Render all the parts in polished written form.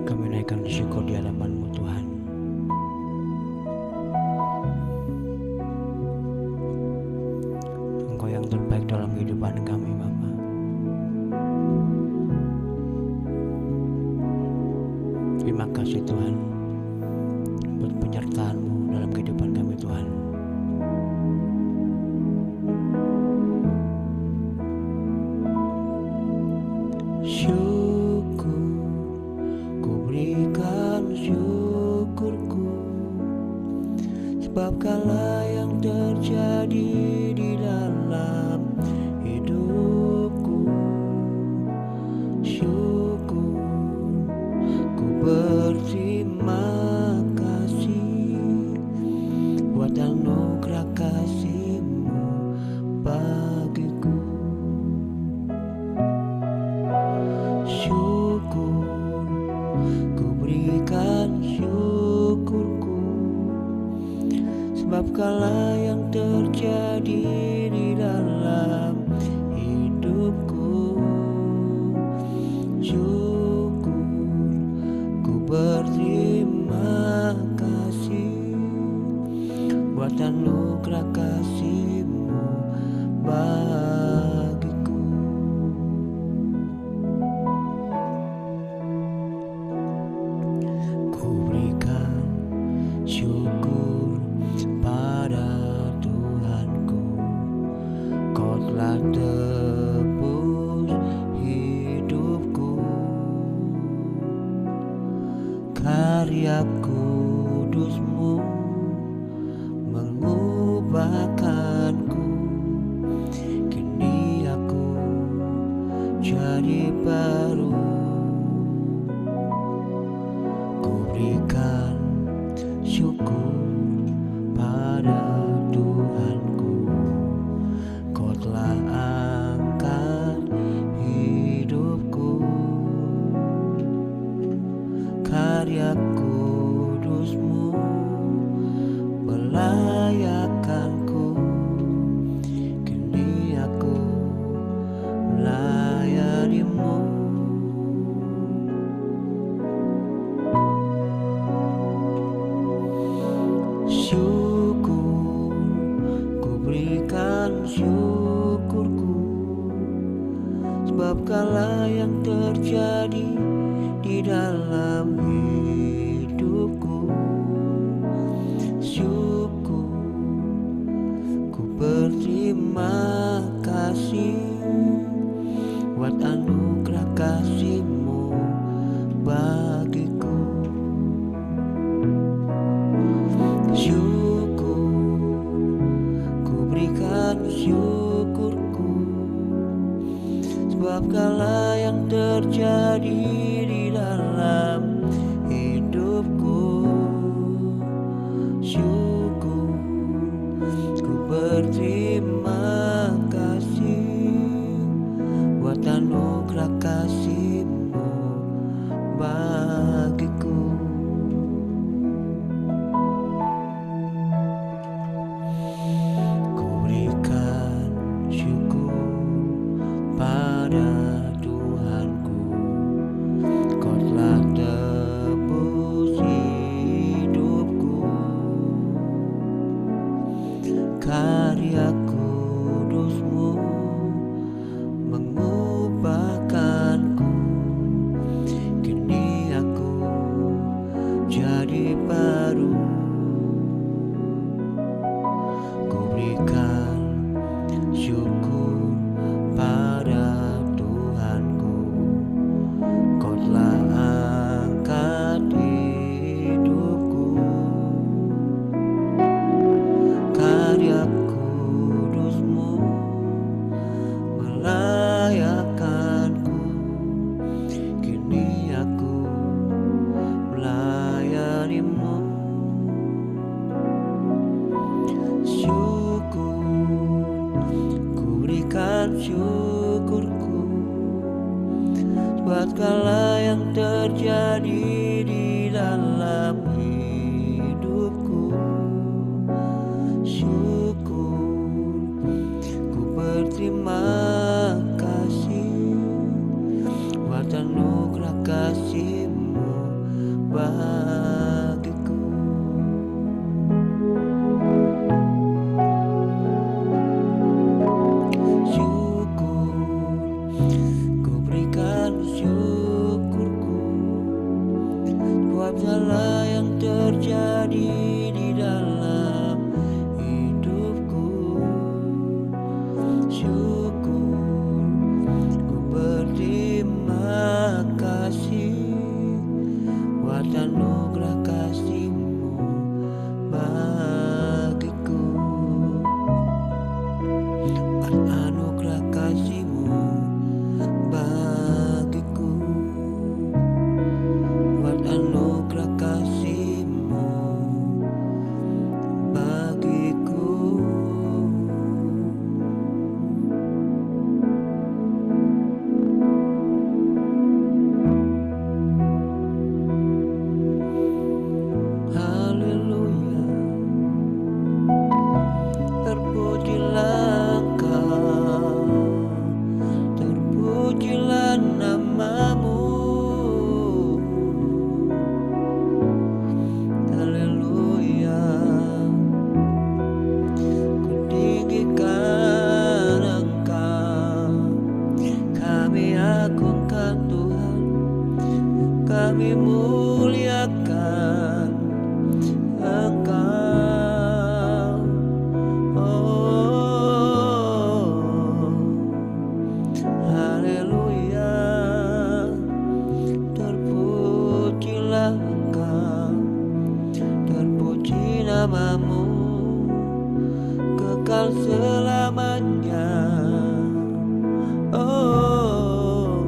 Kami naikkan syukur di hadapan-Mu Tuhan. Engkau yang terbaik dalam kehidupan kami, Bapa. Terima kasih Tuhan buat penyertaan-Mu dalam kehidupan kami, Tuhan. Syukur, ku berikan syukurku, sebab kala yang terjadi di dalam hidupku. Syukur, ku berterima kasih buat anugerah kasih-Mu bagiku. Syukur, ku berikan syukurku, sebab kala yang terjadi di dalam hidupku. Syukur, ku berterima kasih buat anugerah kasih-Mu bagiku. Ku berikan syukur pada Tuhanku, Kau telah tebus hidupku. Karya kudus-Mu mengubahkanku, kini aku jadi baru. Ku berikan syukur pada Tuhanku, Kau telah angkat hidupku. Karya kudus-Mu melayakkanku, kini aku melayani-Mu. Syukur, ku berikan syukurku, sebab kala yang terjadi di dalam hidupku. Syukur, ku berterima kasih buat anugerah kasih-Mu bagiku. Syukur, ku berikan syukurku, sebab kala yang terjadi di dalam hidupku. Syukur, ku berterima kasih buat anugerah kasih-Mu bagiku. Ku berikan syukur pada Tuhanku, Kau telah tebus hidupku. Karya kudus-Mu mengubahkanku, kini aku jadi baru. Ku berikan syukur pada Tuhanku, Kau telah angkat hidupku. Karya kudus-Mu melayakkanku, kini aku melayani-Mu. Syukur, ku berikan syukurku, sebab kala yang terjadi di dalam hidupku. Syukur, ku berterima kasih Tuhan, kami muliakan Engkau. Oh, haleluya, terpujilah Engkau, terpuji namamu kekal selamanya. Oh,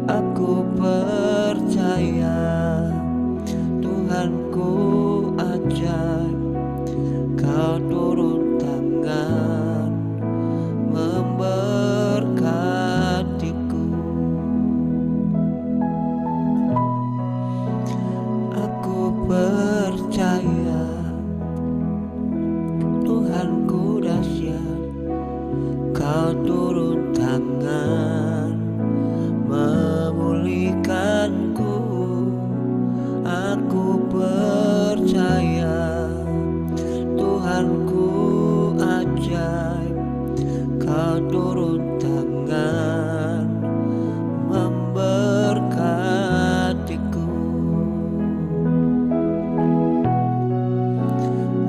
Aku percaya Tuhanku ajaib, Kau turun tangan memberkatiku. Aku percaya Tuhanku dahsyat, Kau turun tangan memulihkanku. Aku percaya Tuhanku ajaib, Kau turun tangan memberkatiku.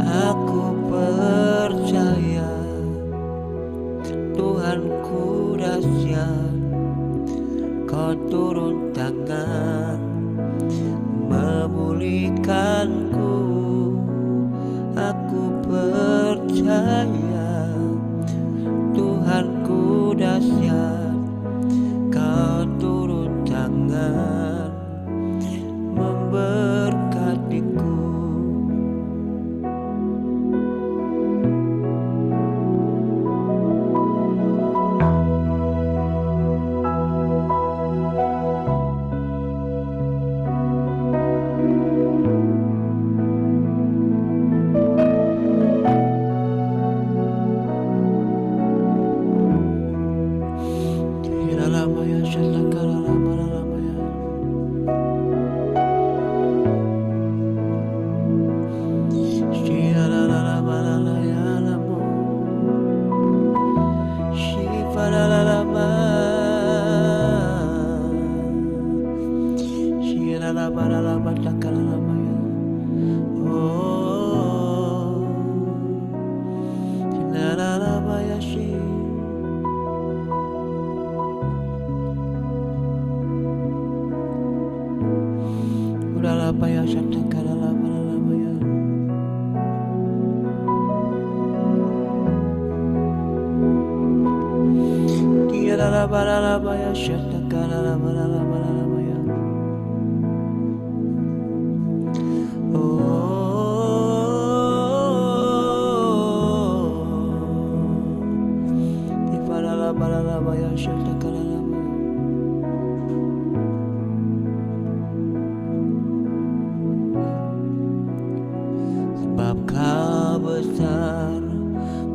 Aku percaya Tuhanku dahsyat, Kau turun tangan memulihkanku. Aku percaya Tuhanku dahsyat, Kau turun tangan memberkatiku. Lamaya shalakala lamala lamaya. Shiala lamala layalamo. Shifala lama. Shiala lamala lama takala lamaya. Oh, Shiala lamaya shi. Udahlah payah syatakala lamala lamaya. Tiada lamala lamaya syatakala lamala lamala lamaya. Oh, tiada lamala lamaya syatakala lamaya. Sebab Kau besar,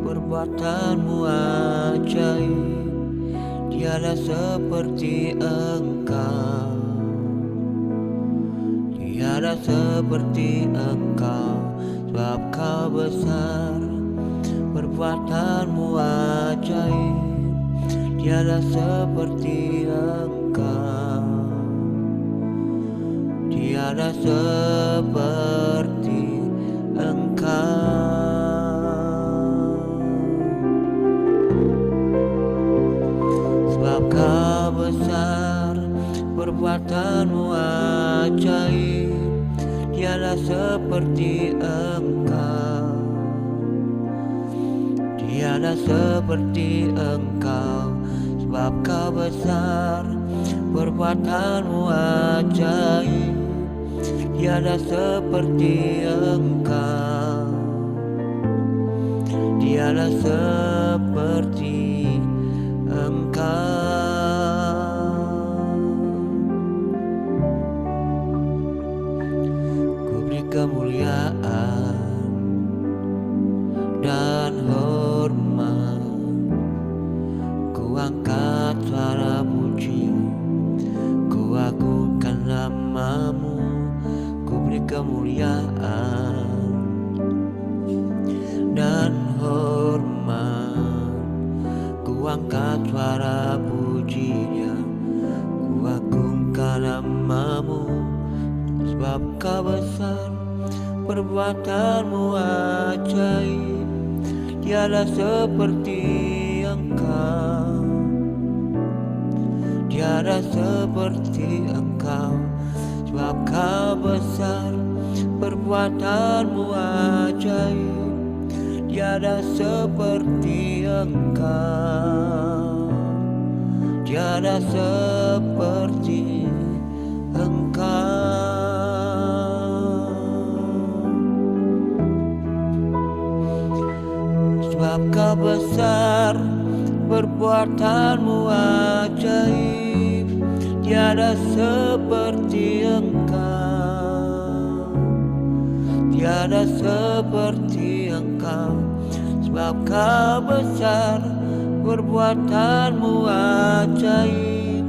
perbuatanmu ajaib, tiada seperti Engkau, tiada seperti Engkau. Sebab Kau besar, perbuatanmu ajaib, tiada seperti Engkau, tiada seperti Engkau. Sebab Kau besar, perbuatanmu ajaib, tiada seperti Engkau, tiada seperti Engkau. Sebab Kau besar, perbuatanmu ajaib, tiada seperti Engkau, tiada seperti Engkau. Ku beri kemuliaan dan hormat, ku angkat suara pujian, ku agungkan nama-Mu. Ku beri kemuliaan dan hormat, ku angkat suara pujian, ku agungkan nama-Mu. Sebab Kau besar, perbuatanmu ajaib, tiada seperti Engkau, tiada seperti Engkau. Sebab Kau besar, perbuatanmu ajaib, tiada seperti Engkau, tiada seperti Engkau. Sebab Kau besar, perbuatanmu ajaib, tiada seperti Engkau, tiada seperti Engkau. Sebab Kau besar, perbuatanmu ajaib,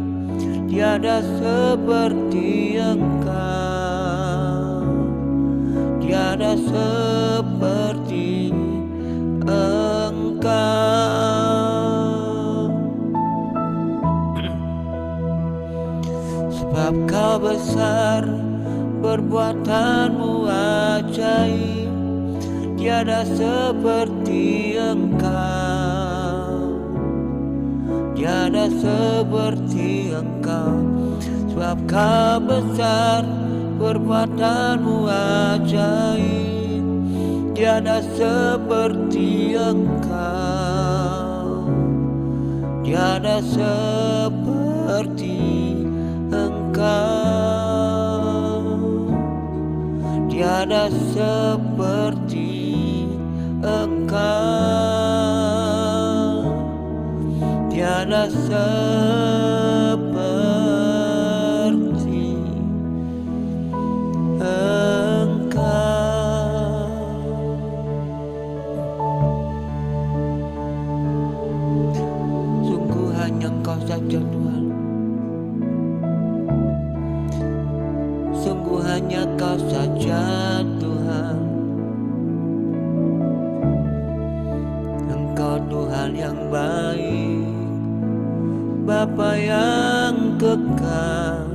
tiada seperti Engkau, tiada seperti Engkau. Sebab Kau besar, perbuatanmu ajaib, tiada seperti Engkau, tiada seperti Engkau. Sebab Kau besar, perbuatanmu ajaib, tiada seperti Engkau, tiada seperti Engkau, tiada seperti Engkau, tiada seperti Engkau. Sungguh hanya Engkau saja Tuhan, sungguh hanya Kau saja Tuhan. Engkau Tuhan yang baik, Bapa yang kekal,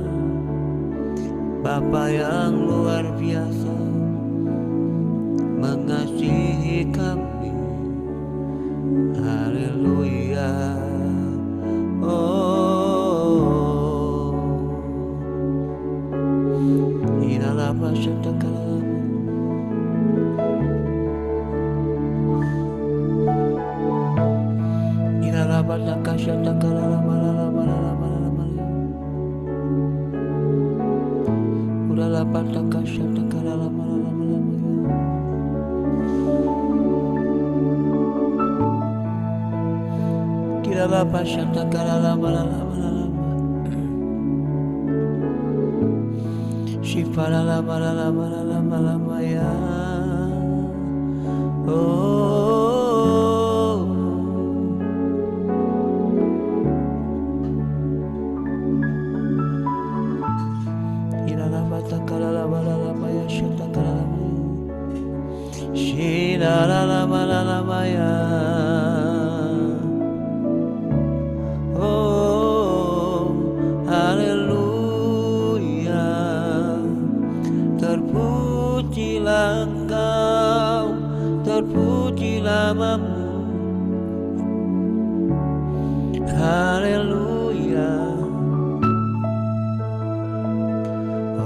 Bapa yang luar biasa, mengasihi kami. Haleluya. Oh, inilah masyarakat kalam. Inilah masyarakat kalam. Udahlah pataka syataka lama-lama. Tidaklah pasyataka lama-lama. Shifara lama-lama ya. Oh, tidaklah pataka lama-lama ya syataka lama. Shirala lama-lama ya. Oh, haleluya. Terpujilah Engkau, terpujilah namamu. Haleluya.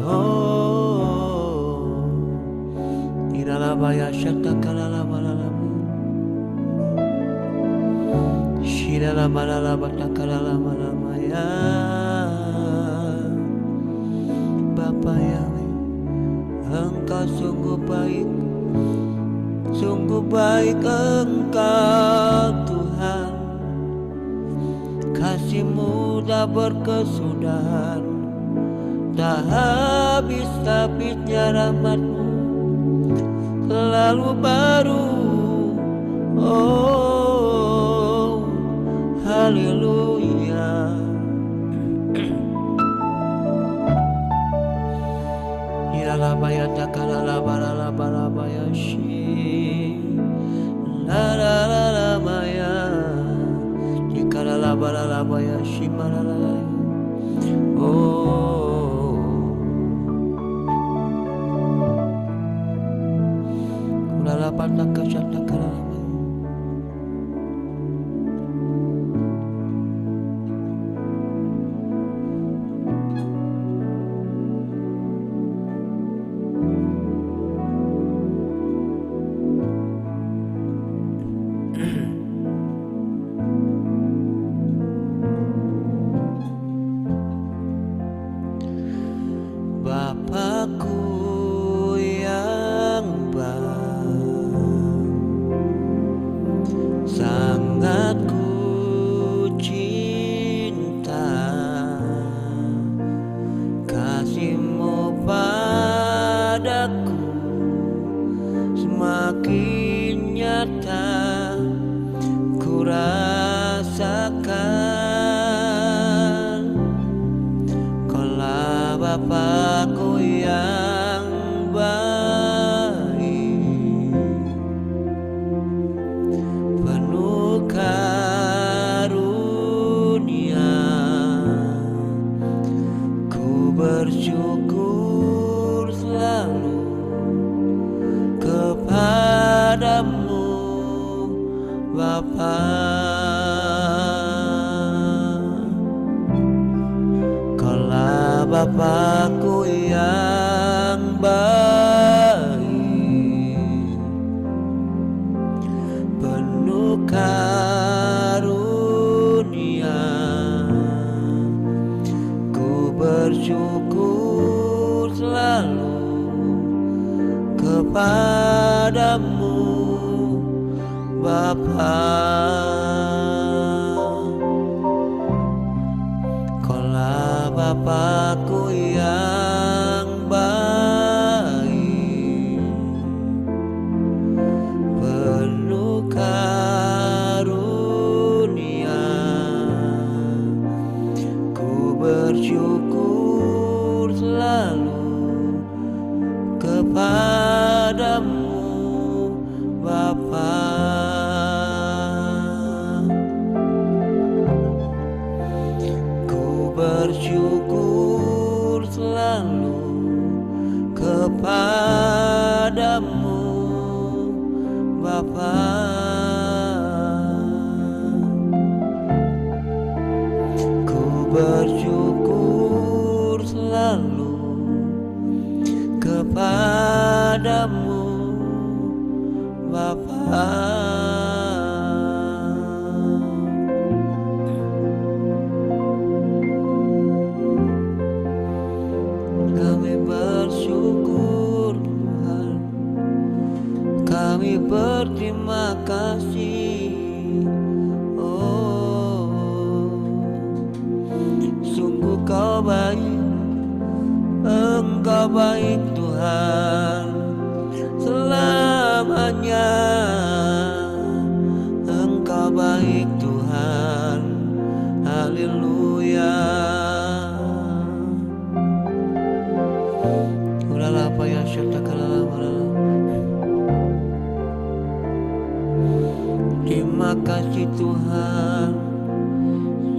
Oh, tidaklah bayar syataka lama-lama. Lama-lama ya. Bapa yang Engkau sungguh baik Engkau Tuhan. Kasih-Mu tak berkesudahan, tak habis-habisnya rahmat-Mu selalu baru. Oh, haleluya. Ilalabaya takalalabaya shi lalalabaya dikalalabaya shi malalaya. Oh, ulalapataka shatakalalabaya. Bapakku yang baik, sangat ku cinta kasih-Mu padaku, semakin nyata ku rasakan. Kaulah Bapakku yang baik, penuh karunia, ku bersyukur selalu kepadamu Bapa. Kaulah Bapakku yang baik, penuh karunia, ku bersyukur selalu kepadamu Bapa. Kaulah Bapakku yang baik, penuh karunia, ku bersyukur selalu kepadamu Bapa. Ku bersyukur selalu kepadamu Bapa. Ku bersyukur selalu kepadamu Bapa. Kami bersyukur Tuhan, kami berterima kasih. Oh, sungguh Kau baik, Engkau baik Tuhan, selamanya Engkau baik Tuhan. Haleluya. Terima kasih Tuhan,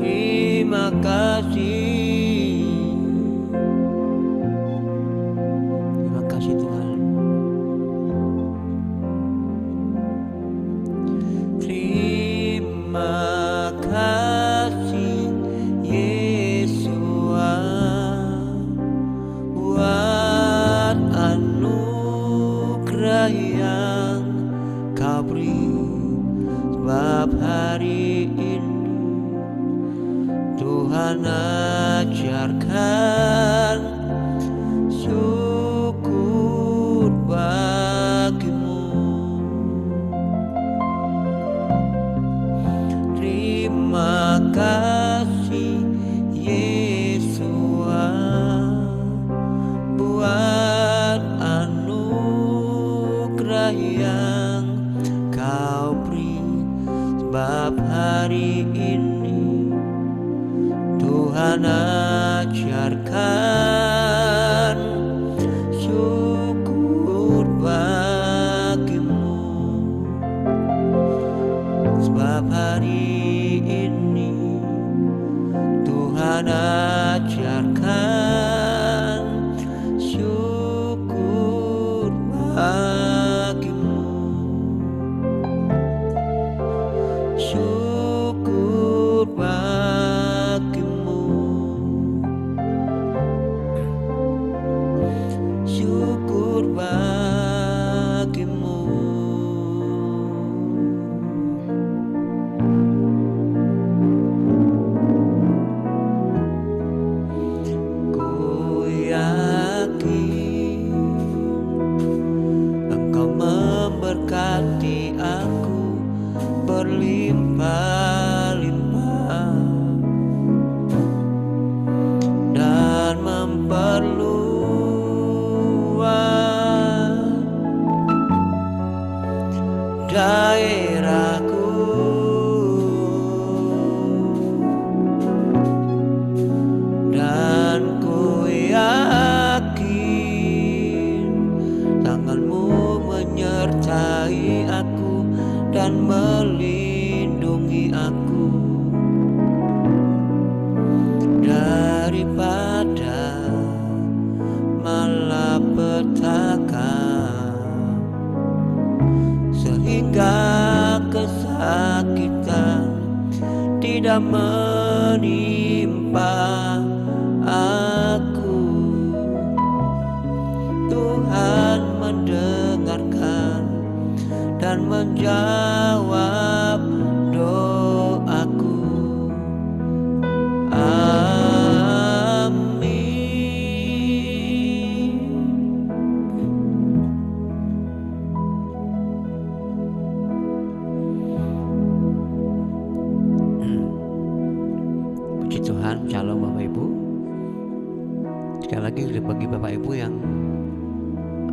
terima kasih, terima kasih Tuhan. Terima kasih Yesus buat anugerah yang Kau beri, sebab hari ini Tuhan ajarkan syukur bagimu. Terima kasih Yesus buat anugerah yang Kau beri, sebab hari ini Tuhan ajarkan syukur bagimu. Sebab hari ini Tuhan ajarkan syukur bagimu. Syukur bagimu, syukur bagimu. Ku tidak menimpa aku. Tuhan mendengarkan dan menjawab doaku. Puji Tuhan. Shalom Bapak Ibu. Sekali lagi bagi Bapak Ibu yang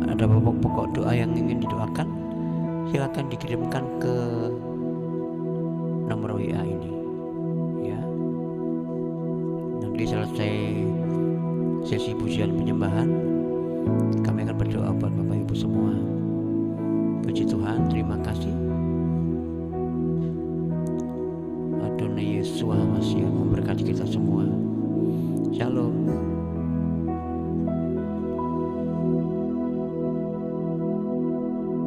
ada pokok doa yang ingin didoakan, silakan dikirimkan ke nomor WA ini ya. Nanti selesai sesi pujian penyembahan, kami akan berdoa buat Bapak Ibu semua. Puji Tuhan, terima kasih. Adonai Yesus Masih memberkati kita semua. Shalom.